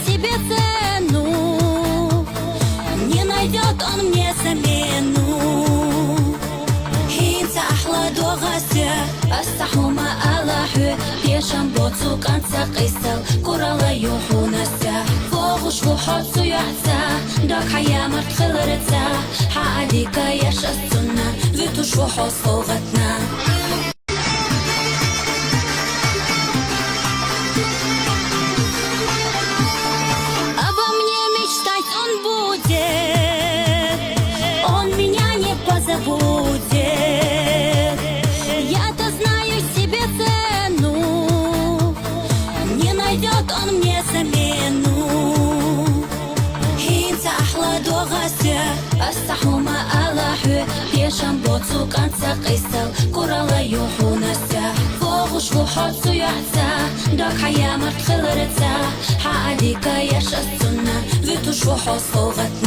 себе цену, не найдет он мне замену. Хинца ахладогася, астахума аллаху, пешам боцу канца кисал, курала юхунася. Фогуш вухот суяца, дак хаямар тхилрица, хаалика яшасуна, витуш вухос фогатна. Я-то знаю себе цену, не найдет он мне замену. Хинца ахладогася, астахума аллаху, пешам боцу канца кисал, курала юхунася. Фогуш вухот суяца, дак хаямар тхилрица, хаалика яшасуна, витуш вухос фогатна.